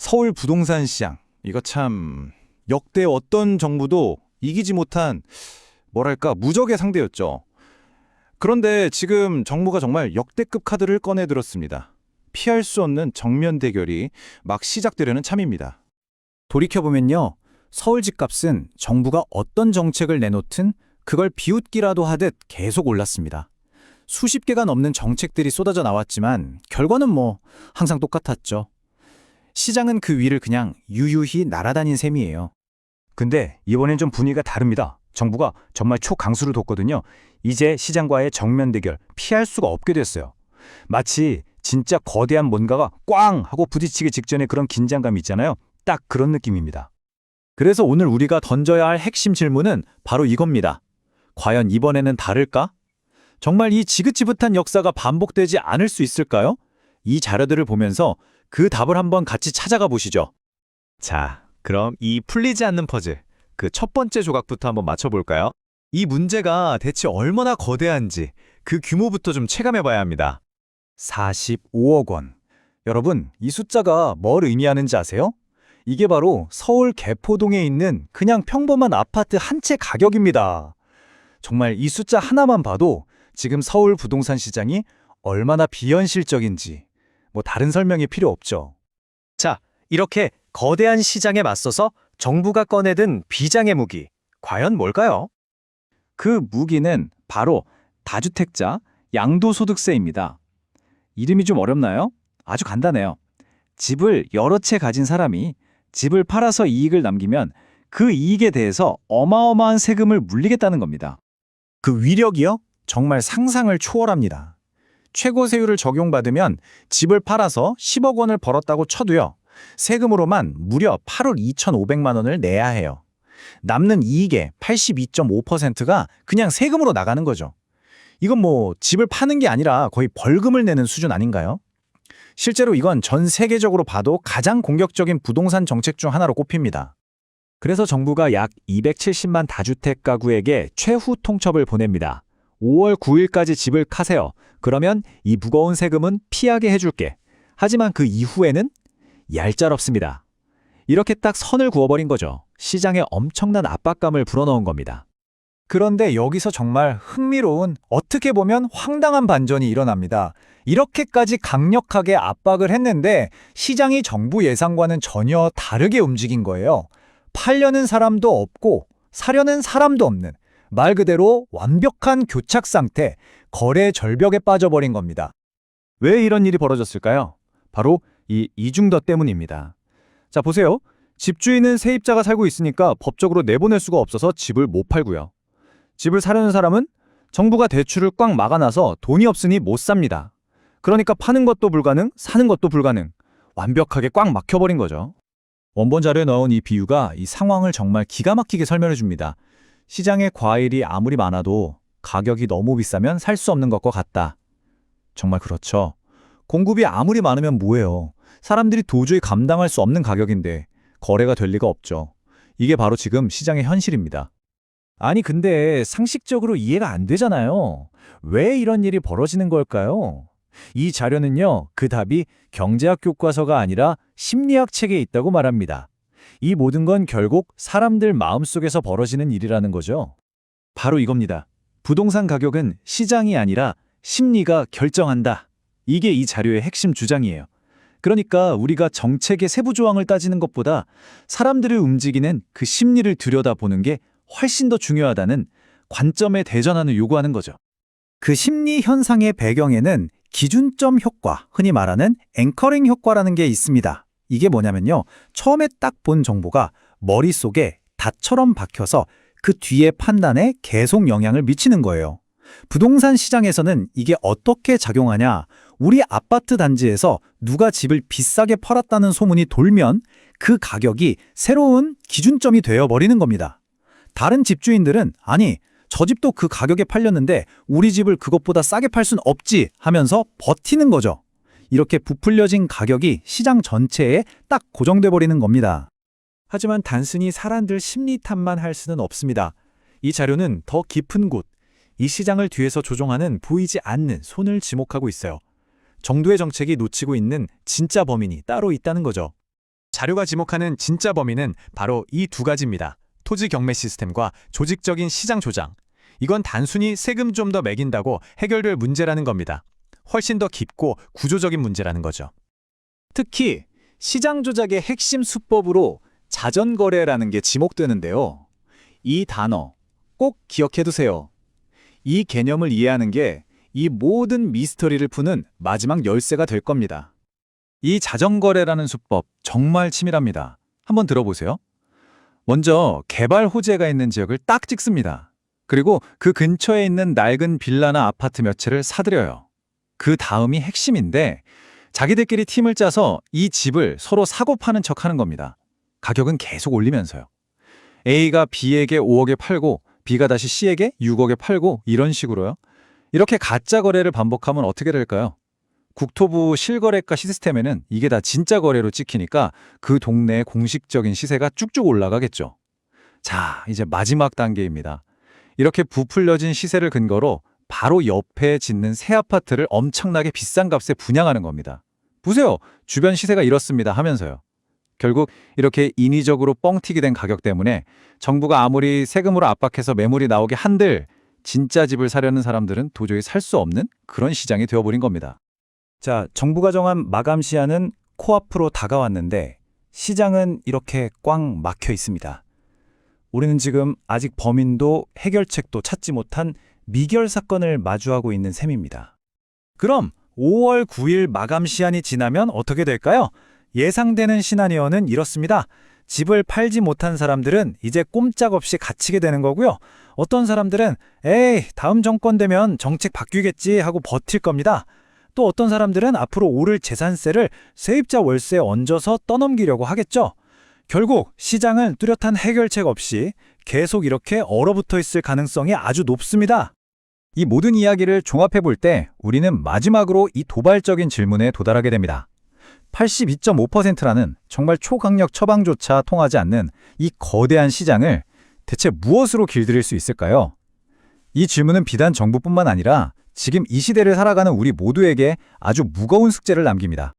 서울 부동산 시장, 이거 참 역대 어떤 정부도 이기지 못한 뭐랄까 무적의 상대였죠. 그런데 지금 정부가 정말 역대급 카드를 꺼내 들었습니다. 피할 수 없는 정면 대결이 막 시작되려는 참입니다. 돌이켜보면요. 서울 집값은 정부가 어떤 정책을 내놓든 그걸 비웃기라도 하듯 계속 올랐습니다. 수십 개가 넘는 정책들이 쏟아져 나왔지만 결과는 항상 똑같았죠. 시장은 그 위를 그냥 유유히 날아다닌 셈이에요. 근데 이번엔 좀 분위기가 다릅니다. 정부가 정말 초강수를 뒀거든요. 이제 시장과의 정면 대결 피할 수가 없게 됐어요. 마치 진짜 거대한 뭔가가 꽝 하고 부딪히기 직전에 그런 긴장감 있잖아요. 딱 그런 느낌입니다. 그래서 오늘 우리가 던져야 할 핵심 질문은 바로 이겁니다. 과연 이번에는 다를까? 정말 이 지긋지긋한 역사가 반복되지 않을 수 있을까요? 이 자료들을 보면서 그 답을 한번 같이 찾아가 보시죠. 자, 그럼 이 풀리지 않는 퍼즐, 그 첫 번째 조각부터 한번 맞춰볼까요? 이 문제가 대체 얼마나 거대한지 그 규모부터 좀 체감해봐야 합니다. 45억 원. 여러분, 이 숫자가 뭘 의미하는지 아세요? 이게 바로 서울 개포동에 있는 그냥 평범한 아파트 한 채 가격입니다. 정말 이 숫자 하나만 봐도 지금 서울 부동산 시장이 얼마나 비현실적인지 다른 설명이 필요 없죠. 자, 이렇게 거대한 시장에 맞서서 정부가 꺼내든 비장의 무기, 과연 뭘까요? 그 무기는 바로 다주택자 양도소득세입니다. 이름이 좀 어렵나요? 아주 간단해요. 집을 여러 채 가진 사람이 집을 팔아서 이익을 남기면 그 이익에 대해서 어마어마한 세금을 물리겠다는 겁니다. 그 위력이요? 정말 상상을 초월합니다. 최고 세율을 적용받으면 집을 팔아서 10억 원을 벌었다고 쳐도요. 세금으로만 무려 8억 2,500만 원을 내야 해요. 남는 이익의 82.5%가 그냥 세금으로 나가는 거죠. 이건 집을 파는 게 아니라 거의 벌금을 내는 수준 아닌가요? 실제로 이건 전 세계적으로 봐도 가장 공격적인 부동산 정책 중 하나로 꼽힙니다. 그래서 정부가 약 270만 다주택 가구에게 최후 통첩을 보냅니다. 5월 9일까지 집을 카세요. 그러면 이 무거운 세금은 피하게 해줄게. 하지만 그 이후에는 얄짤없습니다. 이렇게 딱 선을 그어버린 거죠. 시장에 엄청난 압박감을 불어넣은 겁니다. 그런데 여기서 정말 흥미로운, 어떻게 보면 황당한 반전이 일어납니다. 이렇게까지 강력하게 압박을 했는데 시장이 정부 예상과는 전혀 다르게 움직인 거예요. 팔려는 사람도 없고 사려는 사람도 없는, 말 그대로 완벽한 교착 상태, 거래 절벽에 빠져버린 겁니다. 왜 이런 일이 벌어졌을까요? 바로 이 이중더 때문입니다. 자, 보세요. 집주인은 세입자가 살고 있으니까 법적으로 내보낼 수가 없어서 집을 못 팔고요. 집을 사려는 사람은 정부가 대출을 꽉 막아놔서 돈이 없으니 못 삽니다. 그러니까 파는 것도 불가능, 사는 것도 불가능. 완벽하게 꽉 막혀버린 거죠. 원본 자료에 넣은 이 비유가 이 상황을 정말 기가 막히게 설명해 줍니다. 시장에 과일이 아무리 많아도 가격이 너무 비싸면 살 수 없는 것과 같다. 정말 그렇죠. 공급이 아무리 많으면 뭐예요? 사람들이 도저히 감당할 수 없는 가격인데 거래가 될 리가 없죠. 이게 바로 지금 시장의 현실입니다. 아니 근데 상식적으로 이해가 안 되잖아요. 왜 이런 일이 벌어지는 걸까요? 이 자료는요, 그 답이 경제학 교과서가 아니라 심리학 책에 있다고 말합니다. 이 모든 건 결국 사람들 마음속에서 벌어지는 일이라는 거죠. 바로 이겁니다. 부동산 가격은 시장이 아니라 심리가 결정한다. 이게 이 자료의 핵심 주장이에요. 그러니까 우리가 정책의 세부 조항을 따지는 것보다 사람들을 움직이는 그 심리를 들여다보는 게 훨씬 더 중요하다는 관점에 대전하는 요구하는 거죠. 그 심리 현상의 배경에는 기준점 효과, 흔히 말하는 앵커링 효과라는 게 있습니다. 이게 뭐냐면요. 처음에 딱 본 정보가 머릿속에 닷처럼 박혀서 그 뒤에 판단에 계속 영향을 미치는 거예요. 부동산 시장에서는 이게 어떻게 작용하냐? 우리 아파트 단지에서 누가 집을 비싸게 팔았다는 소문이 돌면 그 가격이 새로운 기준점이 되어버리는 겁니다. 다른 집주인들은 아니, 저 집도 그 가격에 팔렸는데 우리 집을 그것보다 싸게 팔 순 없지 하면서 버티는 거죠. 이렇게 부풀려진 가격이 시장 전체에 딱 고정돼 버리는 겁니다. 하지만 단순히 사람들 심리 탓만 할 수는 없습니다. 이 자료는 더 깊은 곳, 이 시장을 뒤에서 조종하는 보이지 않는 손을 지목하고 있어요. 정부의 정책이 놓치고 있는 진짜 범인이 따로 있다는 거죠. 자료가 지목하는 진짜 범위는 바로 이 두 가지입니다. 토지 경매 시스템과 조직적인 시장 조장. 이건 단순히 세금 좀 더 매긴다고 해결될 문제라는 겁니다. 훨씬 더 깊고 구조적인 문제라는 거죠. 특히 시장 조작의 핵심 수법으로 자전거래라는 게 지목되는데요. 이 단어 꼭 기억해두세요. 이 개념을 이해하는 게 이 모든 미스터리를 푸는 마지막 열쇠가 될 겁니다. 이 자전거래라는 수법 정말 치밀합니다. 한번 들어보세요. 먼저 개발 호재가 있는 지역을 딱 찍습니다. 그리고 그 근처에 있는 낡은 빌라나 아파트 몇 채를 사들여요. 그 다음이 핵심인데 자기들끼리 팀을 짜서 이 집을 서로 사고 파는 척 하는 겁니다. 가격은 계속 올리면서요. A가 B에게 5억에 팔고 B가 다시 C에게 6억에 팔고 이런 식으로요. 이렇게 가짜 거래를 반복하면 어떻게 될까요? 국토부 실거래가 시스템에는 이게 다 진짜 거래로 찍히니까 그 동네의 공식적인 시세가 쭉쭉 올라가겠죠. 자, 이제 마지막 단계입니다. 이렇게 부풀려진 시세를 근거로 바로 옆에 짓는 새 아파트를 엄청나게 비싼 값에 분양하는 겁니다. 보세요. 주변 시세가 이렇습니다 하면서요. 결국 이렇게 인위적으로 뻥튀기 된 가격 때문에 정부가 아무리 세금으로 압박해서 매물이 나오게 한들 진짜 집을 사려는 사람들은 도저히 살 수 없는 그런 시장이 되어버린 겁니다. 자, 정부가 정한 마감 시한은 코앞으로 다가왔는데 시장은 이렇게 꽝 막혀 있습니다. 우리는 지금 아직 범인도 해결책도 찾지 못한 미결 사건을 마주하고 있는 셈입니다. 그럼 5월 9일 마감 시한이 지나면 어떻게 될까요? 예상되는 시나리오는 이렇습니다. 집을 팔지 못한 사람들은 이제 꼼짝없이 갇히게 되는 거고요. 어떤 사람들은 에이, 다음 정권 되면 정책 바뀌겠지 하고 버틸 겁니다. 또 어떤 사람들은 앞으로 오를 재산세를 세입자 월세에 얹어서 떠넘기려고 하겠죠. 결국 시장은 뚜렷한 해결책 없이 계속 이렇게 얼어붙어 있을 가능성이 아주 높습니다. 이 모든 이야기를 종합해 볼 때 우리는 마지막으로 이 도발적인 질문에 도달하게 됩니다. 82.5%라는 정말 초강력 처방조차 통하지 않는 이 거대한 시장을 대체 무엇으로 길들일 수 있을까요? 이 질문은 비단 정부뿐만 아니라 지금 이 시대를 살아가는 우리 모두에게 아주 무거운 숙제를 남깁니다.